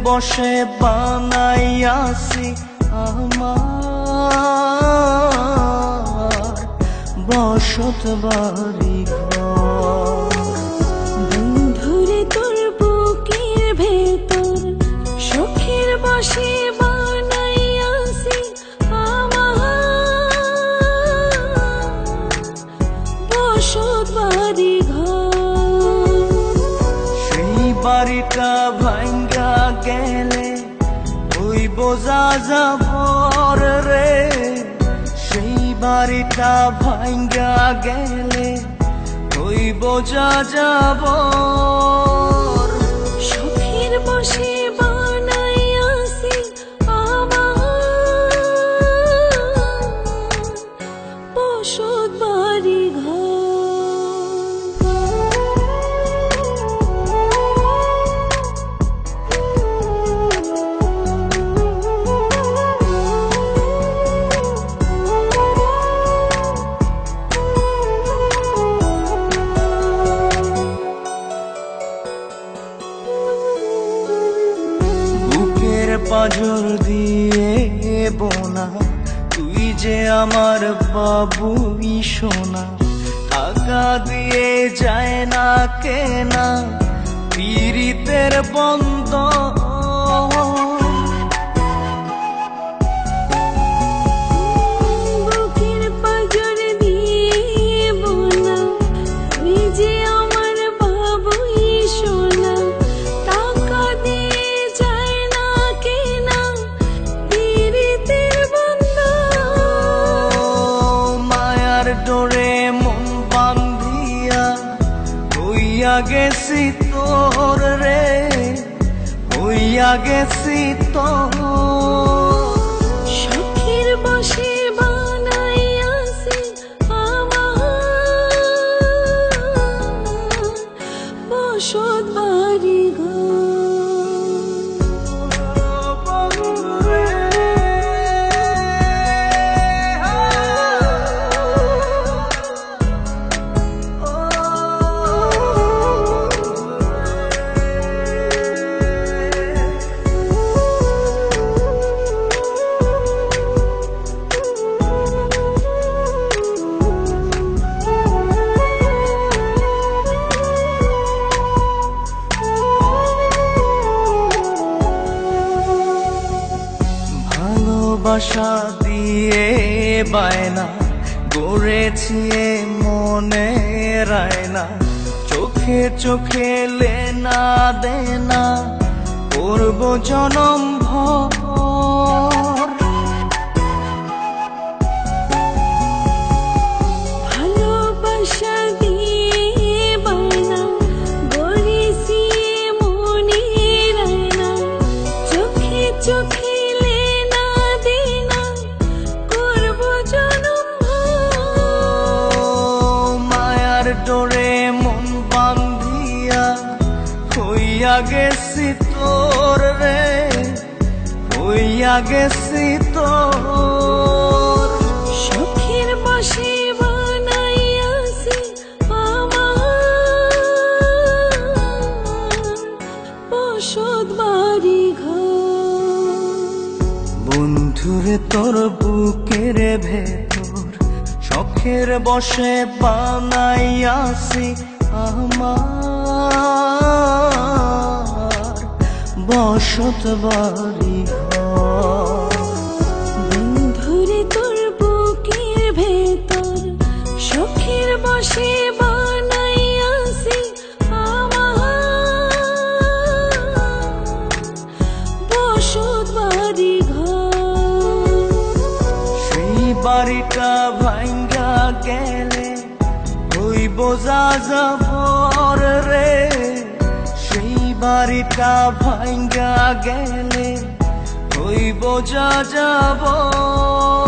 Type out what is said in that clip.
বসে বানাইয়াছি আমার বসত বাড়ি ঘর। বন্ধুরে তোর বুকের ভেতর সুখের বসে বানাইয়াছি আমার বসত বাড়ি ঘর। সেই বাড়িটা ভাঙ্গা গেলে ওই বোঝা যাবর রে, সেই বাড়িটা ভাঙ্গা গেলে ওই বোঝা যাবর। সুখের বসে বানাইয়াছি আমার বসত বাড়ি ঘর। পাঁজর দিয়ে বোনা তুই যে আমার বাবুই সোনা, টাকা দিয়ে যায় না কেনা পীড়িতের বন্ধ। বুকের পাঁজর দিয়ে বোনা তুই যে আমার বাবুই সোনা, টাকা দিয়ে যায় না কেনা পীড়িতের বন্ধন। মায়ার ডোরে মন বান্ধিয়া হইয়া গেছি তোর রে, হইয়া গেছি তোর। সুখের বসে বানাইয়াছি আমার বসত বাড়ি ঘর। ভালোবাসা দিয়ে বায়না গড়েছি মনে রায়না, চোখে চোখে লেনা দেনা করব জনম ভর। ভালোবাসা দিয়ে বায়না গড়েছি মনে রায়না, চোখে চোখে লেনা দেনা করব জনম ভর। মায়ার ডোরে মন বান্ধিয়া হইয়া গেছি তোর রে, হইয়া গেছি তোর। সুখের বসে বানাইয়াছি আমার বসত বাড়ি ঘর। বন্ধুরে তোর বুকের ভেতর শখের বসে বানাইয়াছি আমার বসত বাড়ি ঘর। বন্ধুরে তোর বুকের ভেতর সুখের বসে বানাইয়াছি আমার বসত বাড়ি ঘর। সেই বাড়িটা ভাঙ্গা গেলে ওই বোঝা যাবর রে, সেই বাড়িটা ভাঙ্গা গেলে ওই বোঝা যাবর।